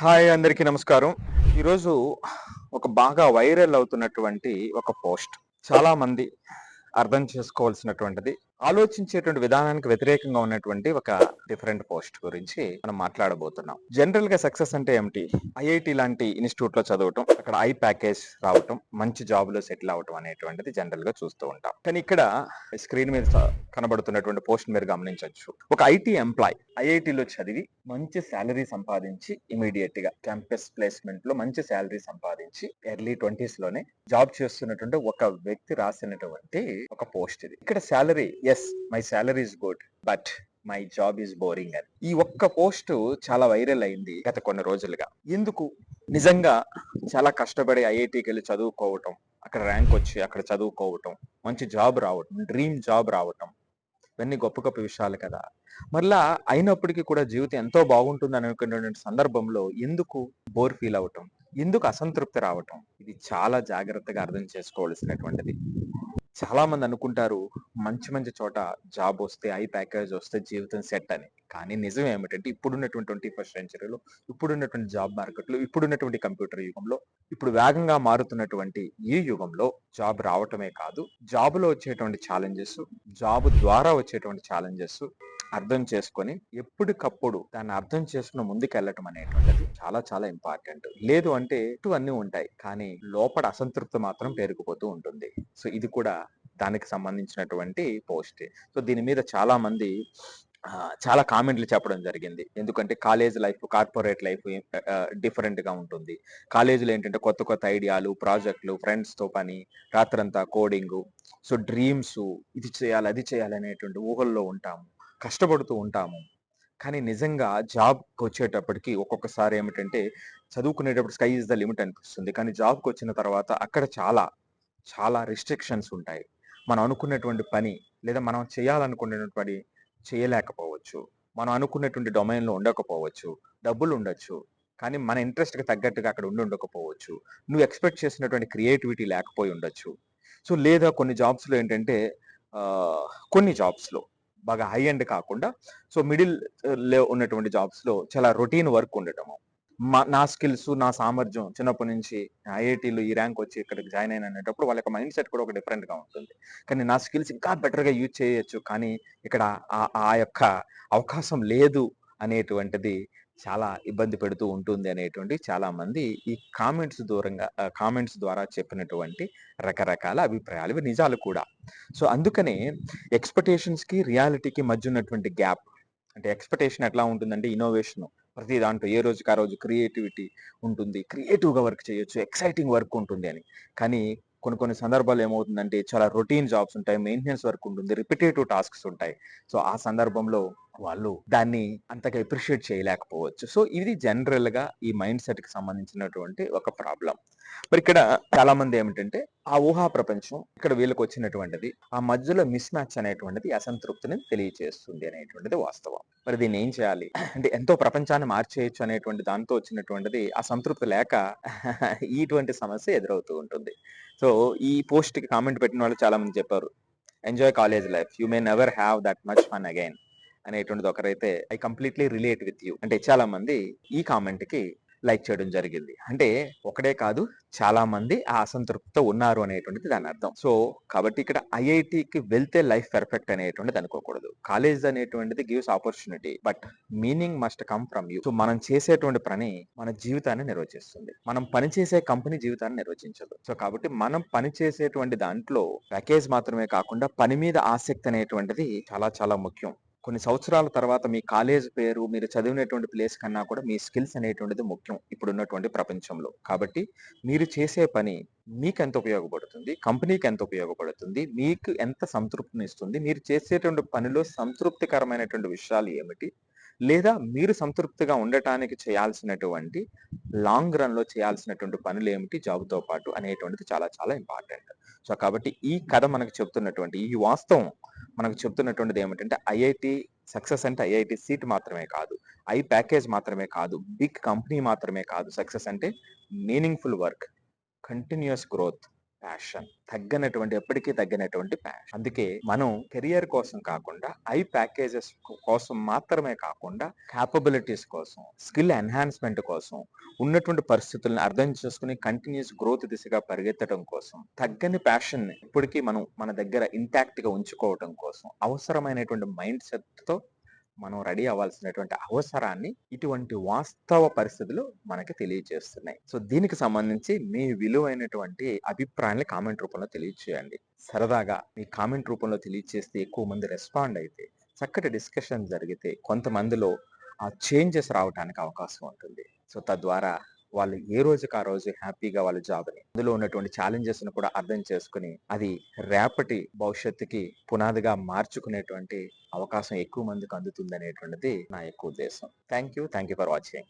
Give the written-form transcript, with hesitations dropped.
Hi అందరికీ నమస్కారం. ఈరోజు ఒక బాగా వైరల్ అవుతున్నటువంటి ఒక పోస్ట్. చాలా మంది అర్థం చేసుకోవాల్సినటువంటిది, ఆలోచించేటువంటి విధానానికి వ్యతిరేకంగా ఉన్నటువంటి ఒక డిఫరెంట్ పోస్ట్ గురించి మనం మాట్లాడబోతున్నాం. జనరల్ గా సక్సెస్ అంటే ఏమిటి? ఐఐటి లాంటి ఇన్స్టిట్యూట్ లో చదవటం, అక్కడ ఐ ప్యాకేజ్ రావటం, మంచి జాబ్ లో సెటిల్ అవటం అనేటువంటిది జనరల్ గా చూస్తూ ఉంటాం. కానీ ఇక్కడ స్క్రీన్ మీద కనబడుతున్నటువంటి పోస్ట్ మీరు గమనించవచ్చు. ఒక ఐటీ ఎంప్లాయ్ ఐఐటిలో చదివి మంచి శాలరీ సంపాదించి ఇమీడియట్ గా క్యాంపస్ ప్లేస్మెంట్ లో మంచి శాలరీ సంపాదించి ఎర్లీ 20s లోనే జాబ్ చేస్తున్నటువంటి ఒక వ్యక్తి రాసినటువంటి ఒక పోస్ట్ ఇది. ఇక్కడ salary, yes my salary is good but my job is boring అని. ఈ ఒక్క పోస్ట్ చాలా వైరల్ అయింది గత కొన్ని రోజులుగా. ఎందుకు? నిజంగా చాలా కష్టపడి ఐఐటికి వెళ్ళి చదువుకోవటం, అక్కడ ర్యాంక్ వచ్చి అక్కడ చదువుకోవటం, మంచి జాబ్ రావటం, డ్రీమ్ జాబ్ రావటం, ఇవన్నీ గొప్ప గొప్ప విషయాలు కదా. మరలా అయినప్పటికీ కూడా జీవితం ఎంతో బాగుంటుంది అనుకునేటువంటి సందర్భంలో ఎందుకు బోర్ ఫీల్ అవటం, ఎందుకు అసంతృప్తి రావటం, ఇది చాలా జాగ్రత్తగా అర్థం చేసుకోవాల్సినటువంటిది. చాలా మంది అనుకుంటారు మంచి మంచి చోట జాబ్ వస్తే, ఐ ప్యాకేజ్ వస్తే జీవితం సెట్ అని. కానీ నిజం ఏమిటంటే ఇప్పుడున్నటువంటి 21st సెంచరీలో, ఇప్పుడున్నటువంటి జాబ్ మార్కెట్లో, ఇప్పుడున్నటువంటి కంప్యూటర్ యుగంలో, ఇప్పుడు వేగంగా మారుతున్నటువంటి ఈ యుగంలో జాబ్ రావటమే కాదు, జాబ్లో వచ్చేటువంటి ఛాలెంజెస్, జాబ్ ద్వారా వచ్చేటువంటి ఛాలెంజెస్ అర్థం చేసుకొని ఎప్పటికప్పుడు దాన్ని అర్థం చేసుకుని ముందుకెళ్ళటం అనేటువంటిది చాలా చాలా ఇంపార్టెంట్. లేదు అంటే అన్నీ ఉంటాయి కానీ లోపల అసంతృప్తి మాత్రం పెరిగిపోతూ ఉంటుంది. సో ఇది కూడా దానికి సంబంధించినటువంటి పోస్ట్. సో దీని మీద చాలా మంది చాలా కామెంట్లు చెప్పడం జరిగింది. ఎందుకంటే college life, corporate life different గా ఉంటుంది. కాలేజీలో ఏంటంటే కొత్త కొత్త ఐడియాలు, ప్రాజెక్టులు, ఫ్రెండ్స్ తో పని, రాత్రంతా కోడింగ్, సో డ్రీమ్స్, ఇది చేయాలి అది చేయాలి అనేటువంటి ఊహల్లో ఉంటాము, కష్టపడుతూ ఉంటాము. కానీ నిజంగా జాబ్కి వచ్చేటప్పటికి ఒక్కొక్కసారి ఏమిటంటే చదువుకునేటప్పుడు స్కై ఇస్ ద లిమిట్ అనిపిస్తుంది. కానీ జాబ్కి వచ్చిన తర్వాత అక్కడ చాలా చాలా రిస్ట్రిక్షన్స్ ఉంటాయి. మనం అనుకున్నటువంటి పని లేదా మనం చేయాలనుకునేటువంటి పని చేయలేకపోవచ్చు. మనం అనుకున్నటువంటి డొమైన్‌లో ఉండకపోవచ్చు. డబ్బులు ఉండొచ్చు. కానీ మన ఇంట్రెస్ట్‌కి తగ్గట్టుగా అక్కడ ఉండకపోవచ్చు. నువ్వు ఎక్స్‌పెక్ట్ చేసినటువంటి క్రియేటివిటీ లేకపోయి ఉండొచ్చు. సో, లేదా కొన్ని జాబ్స్‌లో ఏంటంటే కొన్ని జాబ్స్‌లో బాగా హై ఎండ్ కాకుండా సో, మిడిల్ లో ఉన్నటువంటి జాబ్స్‌లో చాలా రొటీన్ వర్క్ ఉండటము. నా స్కిల్స్, నా సామర్థ్యం చిన్నప్పటి నుంచి ఐఐటీలో ఈ ర్యాంక్ వచ్చి ఇక్కడికి జాయిన్ అయిన అనేటప్పుడు వాళ్ళ యొక్క మైండ్ సెట్ కూడా ఒక డిఫరెంట్ గా ఉంటుంది. కానీ నా స్కిల్స్ ఇంకా బెటర్ గా యూజ్ చేయొచ్చు. కానీ ఇక్కడ ఆ యొక్క అవకాశం లేదు అనేటువంటిది చాలా ఇబ్బంది పెడుతూ ఉంటుంది అనేటువంటి చాలా మంది ఈ కామెంట్స్ ద్వారా చెప్పినటువంటి రకరకాల అభిప్రాయాలు, ఇవి నిజాలు కూడా. సో అందుకనే ఎక్స్పెక్టేషన్స్ కి రియాలిటీకి మధ్య ఉన్నటువంటి గ్యాప్, అంటే ఎక్స్పెక్టేషన్ ఎట్లా ఉంటుందంటే ఇన్నోవేషన్, ప్రతి దాంట్లో ఏ రోజుకి ఆ రోజు క్రియేటివిటీ ఉంటుంది, క్రియేటివ్గా వర్క్ చేయొచ్చు, ఎక్సైటింగ్ వర్క్ ఉంటుంది అని. కానీ కొన్ని కొన్ని సందర్భాలు ఏమవుతుందంటే చాలా రొటీన్ జాబ్స్ ఉంటాయి, మెయింటెనెన్స్ వర్క్ ఉంటుంది, రిపిటేటివ్ టాస్క్స్ ఉంటాయి. సో ఆ సందర్భంలో వాళ్ళు దాన్ని అంతగా అప్రిషియేట్ చేయలేకపోవచ్చు. సో ఇది జనరల్ గా ఈ మైండ్ సెట్ కి సంబంధించినటువంటి ఒక ప్రాబ్లం. మరి ఇక్కడ చాలా మంది ఏమిటంటే ఆ ఊహా ప్రపంచం ఇక్కడ వీళ్ళకి వచ్చినటువంటిది, ఆ మధ్యలో మిస్ మ్యాచ్ అనేటువంటిది అసంతృప్తిని తెలియజేస్తుంది అనేటువంటిది వాస్తవం. మరి దీన్ని ఏం చేయాలి అంటే ఎంతో ప్రపంచాన్ని మార్చేయచ్చు అనేటువంటి దాంతో వచ్చినటువంటిది ఆ సంతృప్తి లేక ఇటువంటి సమస్య ఎదురవుతూ ఉంటుంది. సో ఈ పోస్ట్ కి కామెంట్ పెట్టిన వాళ్ళు చాలా మంది చెప్పారు, enjoy college life, you may never have that much fun again అనేటువంటిది ఒకరైతే I completely relate with you అంటే చాలా మంది ఈ కామెంట్ కి లైక్ చేయడం జరిగింది. అంటే ఒకడే కాదు, చాలా మంది ఆ అసంతృప్తితో ఉన్నారు అనేటువంటిది దాని అర్థం. సో కాబట్టి ఇక్కడ ఐఐటికి వెళ్తే లైఫ్ పర్ఫెక్ట్ అనేటువంటిది అనుకోకూడదు. కాలేజ్ అనేటువంటిది gives opportunity but meaning must come from you. So మనం చేసేటువంటి పని మన జీవితాన్ని నిర్వచిస్తుంది, మనం పని చేసే కంపెనీ జీవితాన్ని నిర్వచించదు. సో కాబట్టి మనం పని చేసేటువంటి దాంట్లో ప్యాకేజ్ మాత్రమే కాకుండా పని మీద ఆసక్తి అనేటువంటిది చాలా చాలా ముఖ్యం. కొన్ని సంవత్సరాల తర్వాత మీ కాలేజ్ పేరు, మీరు చదివినటువంటి ప్లేస్ కన్నా కూడా మీ స్కిల్స్ అనేటువంటిది ముఖ్యం ఇప్పుడున్నటువంటి ప్రపంచంలో. కాబట్టి మీరు చేసే పని మీకు ఎంత ఉపయోగపడుతుంది, కంపెనీకి ఎంత ఉపయోగపడుతుంది, మీకు ఎంత సంతృప్తిని ఇస్తుంది, మీరు చేసేటువంటి పనిలో సంతృప్తికరమైనటువంటి విషయాలు ఏమిటి, లేదా మీరు సంతృప్తిగా ఉండటానికి చేయాల్సినటువంటి లాంగ్ రన్ లో చేయాల్సినటువంటి పనులు ఏమిటి జాబ్తో పాటు అనేటువంటిది చాలా చాలా ఇంపార్టెంట్. సో కాబట్టి ఈ కథ మనకు చెప్తున్నటువంటి ఈ వాస్తవం మనకు చెప్తున్నటువంటిది ఏమిటంటే ఐఐటి సక్సెస్ అంటే ఐఐటి సీట్ మాత్రమే కాదు, ఐ ప్యాకేజ్ మాత్రమే కాదు, బిగ్ కంపెనీ మాత్రమే కాదు. సక్సెస్ అంటే meaningful work, continuous growth, passion. ఎప్పటికీ తగ్గనటువంటి ప్యాషన్. అందుకే మనం కెరియర్ కోసం కాకుండా, ప్యాకేజెస్ కోసం మాత్రమే కాకుండా, కేపబిలిటీస్ కోసం, స్కిల్ ఎన్హాన్స్‌మెంట్ కోసం, ఉన్నటువంటి పరిస్థితులను అర్థం చేసుకొని కంటిన్యూయస్ గ్రోత్ దిశగా పరిగెత్తడం కోసం, తగ్గని ప్యాషన్‌ని ఎప్పటికీ మనం మన దగ్గర ఇంటాక్ట్‌గా ఉంచుకోవటం కోసం, అవసరమైనటువంటి మైండ్ సెట్‌తో మనం రెడీ అవ్వాల్సినటువంటి అవసరాన్ని ఇటువంటి వాస్తవ పరిస్థితులు మనకి తెలియజేస్తున్నాయి. సో దీనికి సంబంధించి మీ విలువైనటువంటి అభిప్రాయాన్ని కామెంట్ రూపంలో తెలియజేయండి. సరదాగా మీ కామెంట్ రూపంలో తెలియజేస్తే ఎక్కువ మంది రెస్పాండ్ అయితే, చక్కటి డిస్కషన్ జరిగితే కొంతమందిలో ఆ చేంజెస్ రావటానికి అవకాశం ఉంటుంది. సో తద్వారా వాళ్ళు ఏ రోజుకి ఆ రోజు హ్యాపీగా వాళ్ళ జాబ్‌ని, అందులో ఉన్నటువంటి ఛాలెంజెస్‌ని కూడా అర్థం చేసుకొని, అది రేపటి భవిష్యత్తుకి పునాదిగా మార్చుకునేటువంటి అవకాశం ఎక్కువ మందికి అందుతుందనేటువంటిది నా యొక్క ఉద్దేశం. Thank you for watching.